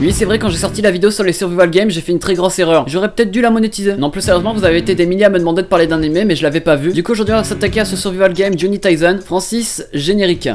Oui, c'est vrai, quand j'ai sorti la vidéo sur les survival games, j'ai fait une très grosse erreur. J'aurais peut-être dû la monétiser. Non, plus sérieusement, vous avez été des milliers à me demander de parler d'un anime, mais je l'avais pas vu. Du coup, aujourd'hui, on va s'attaquer à ce survival game Johnny Tyson. Francis, générique.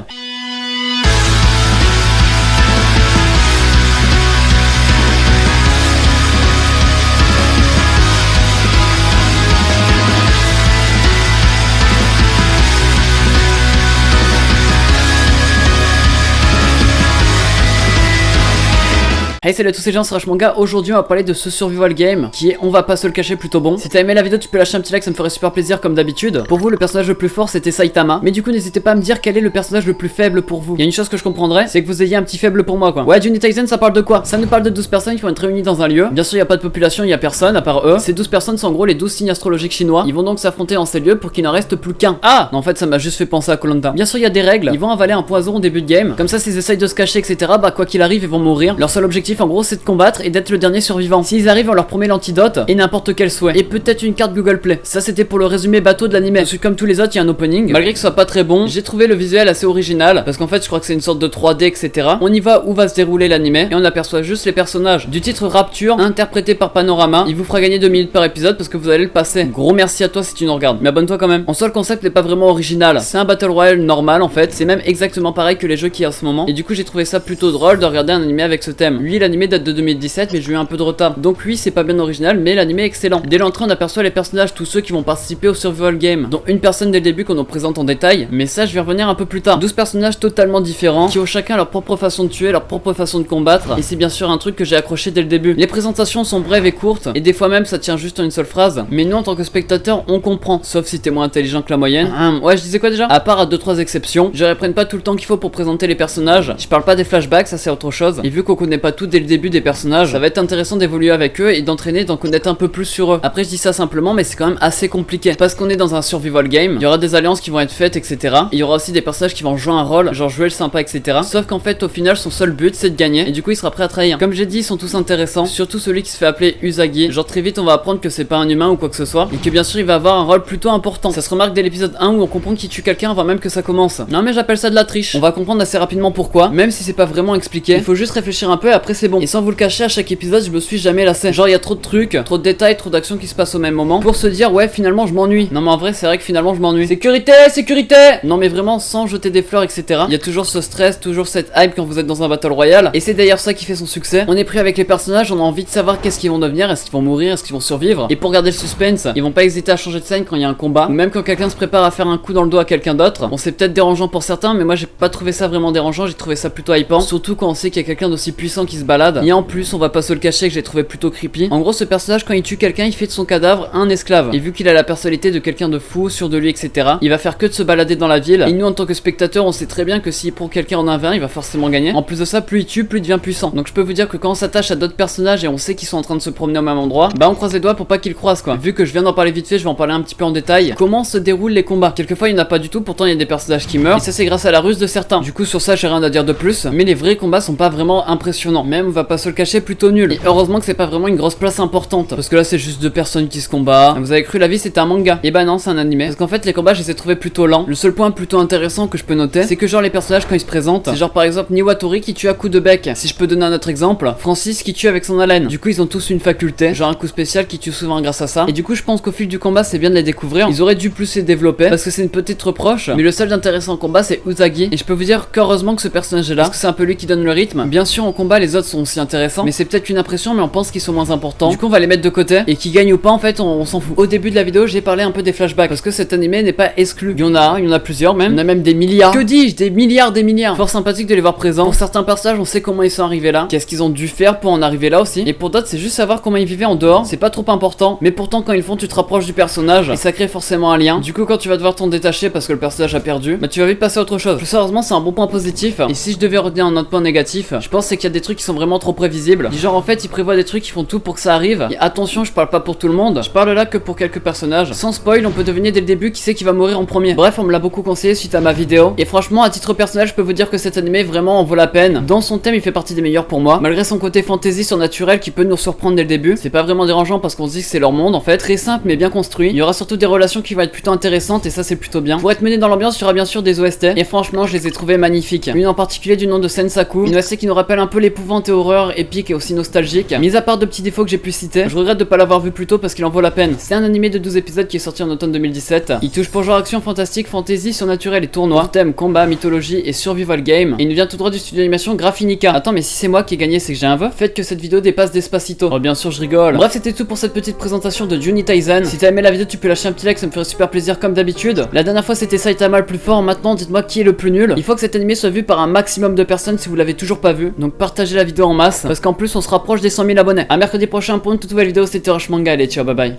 Hey, salut à tous ces gens, c'est Rush Manga. Aujourd'hui on va parler de ce survival game qui est, on va pas se le cacher, plutôt bon. Si t'as aimé la vidéo, tu peux lâcher un petit like, ça me ferait super plaisir comme d'habitude. Pour vous, le personnage le plus fort c'était Saitama, mais du coup n'hésitez pas à me dire quel est le personnage le plus faible pour vous. Il y a une chose que je comprendrais, c'est que vous ayez un petit faible pour moi quoi. Ouais, Johnny Tyson, ça parle de quoi? Ça nous parle de 12 personnes qui vont être réunies dans un lieu. Bien sûr il y a pas de population, il y a personne à part eux. Ces 12 personnes sont en gros les 12 signes astrologiques chinois. Ils vont donc s'affronter en ces lieux pour qu'il n'en reste plus qu'un. Ah non, en fait ça m'a juste fait penser à Koh-Lanta. Bien sûr il y a des règles, ils vont avaler un poison au début de game. Comme ça s'ils essayent de se cacher etc, bah quoi qu'il arrive ils vont mourir. Leur seul objectif en gros c'est de combattre et d'être le dernier survivant. S'ils arrivent, on leur promet l'antidote et n'importe quel souhait. Et peut-être une carte Google Play. Ça c'était pour le résumé bateau de l'anime. Parce que comme tous les autres, il y a un opening. Malgré que ce soit pas très bon, j'ai trouvé le visuel assez original. Parce qu'en fait, je crois que c'est une sorte de 3D, etc. On y va où va se dérouler l'anime et on aperçoit juste les personnages. Du titre Rapture, interprété par Panorama. Il vous fera gagner 2 minutes par épisode parce que vous allez le passer. Gros merci à toi si tu nous regardes. Mais abonne-toi quand même. En soi, le concept n'est pas vraiment original. C'est un Battle Royale normal en fait. C'est même exactement pareil que les jeux qu'il y a en ce moment. Et du coup, j'ai trouvé ça plutôt drôle de regarder un anime avec ce thème. Lui, l'anime date de 2017, mais j'ai eu un peu de retard. Donc oui, c'est pas bien original, mais l'anime est excellent. Dès l'entrée, on aperçoit les personnages, tous ceux qui vont participer au survival game, dont une personne dès le début qu'on nous présente en détail, mais ça je vais revenir un peu plus tard. 12 personnages totalement différents, qui ont chacun leur propre façon de tuer, leur propre façon de combattre, et c'est bien sûr un truc que j'ai accroché dès le début. Les présentations sont brèves et courtes, et des fois même ça tient juste en une seule phrase, mais nous en tant que spectateurs, on comprend, sauf si t'es moins intelligent que la moyenne. Ouais, je disais quoi déjà? À part à 2-3 exceptions, je reprenne pas tout le temps qu'il faut pour présenter les personnages, je parle pas des flashbacks, ça c'est autre chose, et vu qu'on connaît pas tout dès le début des personnages, ça va être intéressant d'évoluer avec eux et d'entraîner, d'en connaître un peu plus sur eux. Après je dis ça simplement, mais c'est quand même assez compliqué parce qu'on est dans un survival game, il y aura des alliances qui vont être faites etc, et il y aura aussi des personnages qui vont jouer un rôle, genre jouer le sympa etc, sauf qu'en fait au final son seul but c'est de gagner et du coup il sera prêt à trahir. Comme j'ai dit, ils sont tous intéressants, surtout celui qui se fait appeler Usagi. Genre très vite on va apprendre que c'est pas un humain ou quoi que ce soit, et que bien sûr il va avoir un rôle plutôt important. Ça se remarque dès l'épisode 1 où on comprend qu'il tue quelqu'un avant même que ça commence. Non mais j'appelle ça de la triche. On va comprendre assez rapidement pourquoi, même si c'est pas vraiment expliqué. Il faut juste réfléchir un peu et après c'est bon. Et sans vous le cacher, à chaque épisode je me suis jamais lassé. Genre il y a trop de trucs, trop de détails, trop d'actions qui se passent au même moment pour se dire ouais finalement je m'ennuie. Non mais en vrai c'est vrai que finalement je m'ennuie. Sécurité, sécurité. Non mais vraiment sans jeter des fleurs etc. Il y a toujours ce stress, toujours cette hype quand vous êtes dans un battle royale, et c'est d'ailleurs ça qui fait son succès. On est pris avec les personnages, on a envie de savoir qu'est-ce qu'ils vont devenir, est-ce qu'ils vont mourir, est-ce qu'ils vont survivre, et pour garder le suspense, ils vont pas hésiter à changer de scène quand il y a un combat, ou même quand quelqu'un se prépare à faire un coup dans le dos à quelqu'un d'autre. Bon c'est peut-être dérangeant pour certains, mais moi j'ai pas trouvé ça vraiment dérangeant, j'ai trouvé ça plutôt hypant, surtout quand on sait qu'il y a quelqu'un d'aussi puissant qui se balade. Et en plus on va pas se le cacher que j'ai trouvé plutôt creepy. En gros ce personnage quand il tue quelqu'un il fait de son cadavre un esclave, et vu qu'il a la personnalité de quelqu'un de fou, sûr de lui etc, il va faire que de se balader dans la ville, et nous en tant que spectateurs on sait très bien que s'il prend quelqu'un en 1v1 il va forcément gagner. En plus de ça, plus il tue plus il devient puissant. Donc je peux vous dire que quand on s'attache à d'autres personnages et on sait qu'ils sont en train de se promener au même endroit, bah on croise les doigts pour pas qu'ils croisent quoi. Vu que je viens d'en parler vite fait, je vais en parler un petit peu en détail. Comment se déroulent les combats? Quelquefois il n'y en a pas du tout, pourtant il y a des personnages qui meurent, et ça c'est grâce à la ruse de certains. Du coup sur ça j'ai rien à dire de plus, mais les vrais combats sont pas vraiment impressionnants, même on va pas se le cacher, plutôt nul. Et heureusement que c'est pas vraiment une grosse place importante, parce que là c'est juste deux personnes qui se combattent. Vous avez cru la vie c'était un manga? Et bah non, c'est un animé. Parce qu'en fait les combats je les ai trouvés plutôt lents. Le seul point plutôt intéressant que je peux noter, c'est que genre les personnages quand ils se présentent, c'est genre par exemple Niwatori qui tue à coup de bec. Si je peux donner un autre exemple, Francis qui tue avec son haleine. Du coup ils ont tous une faculté, genre un coup spécial qui tue souvent grâce à ça. Et du coup je pense qu'au fil du combat c'est bien de les découvrir. Ils auraient dû plus les développer parce que c'est une petite reproche, mais le seul intéressant en combat c'est Usagi. Et je peux vous dire qu'heureusement que ce personnage est là, parce que c'est un peu lui qui donne le rythme. Bien sûr en combat les autres sont aussi intéressants, mais c'est peut-être une impression, mais on pense qu'ils sont moins importants. Du coup on va les mettre de côté, et qui gagnent ou pas en fait on s'en fout. Au début de la vidéo j'ai parlé un peu des flashbacks, parce que cet animé n'est pas exclu. Il y en a plusieurs même. Il y en a même des milliards. Que dis-je? Des milliards. Fort sympathique de les voir présents. Pour certains personnages on sait comment ils sont arrivés là, qu'est-ce qu'ils ont dû faire pour en arriver là aussi. Et pour d'autres c'est juste savoir comment ils vivaient en dehors. C'est pas trop important, mais pourtant quand ils le font tu te rapproches du personnage et ça crée forcément un lien. Du coup quand tu vas devoir t'en détacher parce que le personnage a perdu, bah tu vas vite passer à autre chose. Plus sérieusement c'est un bon point positif. Et si je devais retenir un autre point négatif, je pense c'est qu'il y a des trucs qui sont vraiment trop prévisibles. Du genre en fait ils prévoient des trucs qui font tout pour que ça arrive. Et attention, je parle pas pour tout le monde, je parle là que pour quelques personnages. Sans spoil on peut deviner dès le début qui c'est qui va mourir en premier. Bref on me l'a beaucoup conseillé suite à ma vidéo, et franchement à titre personnel je peux vous dire que cet animé vraiment en vaut la peine. Dans son thème il fait partie des meilleurs pour moi, malgré son côté fantasy surnaturel qui peut nous surprendre dès le début. C'est pas vraiment dérangeant parce qu'on se dit que c'est leur monde en fait, très simple mais bien construit. Il y aura surtout des relations qui vont être plutôt intéressantes et ça c'est plutôt bien. Pour être mené dans l'ambiance il y aura bien sûr des OST, et franchement je les ai trouvées magnifiques. Une en particulier du nom de Sensaku, une OST qui nous rappelle un peu l'épouvante orienté horreur, épique et aussi nostalgique. Mis à part deux petits défauts que j'ai pu citer, je regrette de pas l'avoir vu plus tôt parce qu'il en vaut la peine. C'est un animé de 12 épisodes qui est sorti en automne 2017. Il touche pour genre action fantastique, fantasy, surnaturel et tournoi. Thème combat, mythologie et survival game. Et il nous vient tout droit du studio d'animation Graphinica. Attends, mais si c'est moi qui ai gagné, c'est que j'ai un vœu. Faites que cette vidéo dépasse Despacito. Oh bien sûr, je rigole. Bref, c'était tout pour cette petite présentation de Juni Taisen. Si t'as aimé la vidéo, tu peux lâcher un petit like, ça me ferait super plaisir comme d'habitude. La dernière fois c'était Saitama le plus fort, maintenant dites-moi qui est le plus nul. Il faut que cet animé soit vu par un maximum de personnes si vous l'avez toujours pas vu. Donc partagez la vidéo en masse parce qu'en plus on se rapproche des 100 000 abonnés. À mercredi prochain pour une toute nouvelle vidéo, c'était Rush Manga. Allez, ciao, bye bye.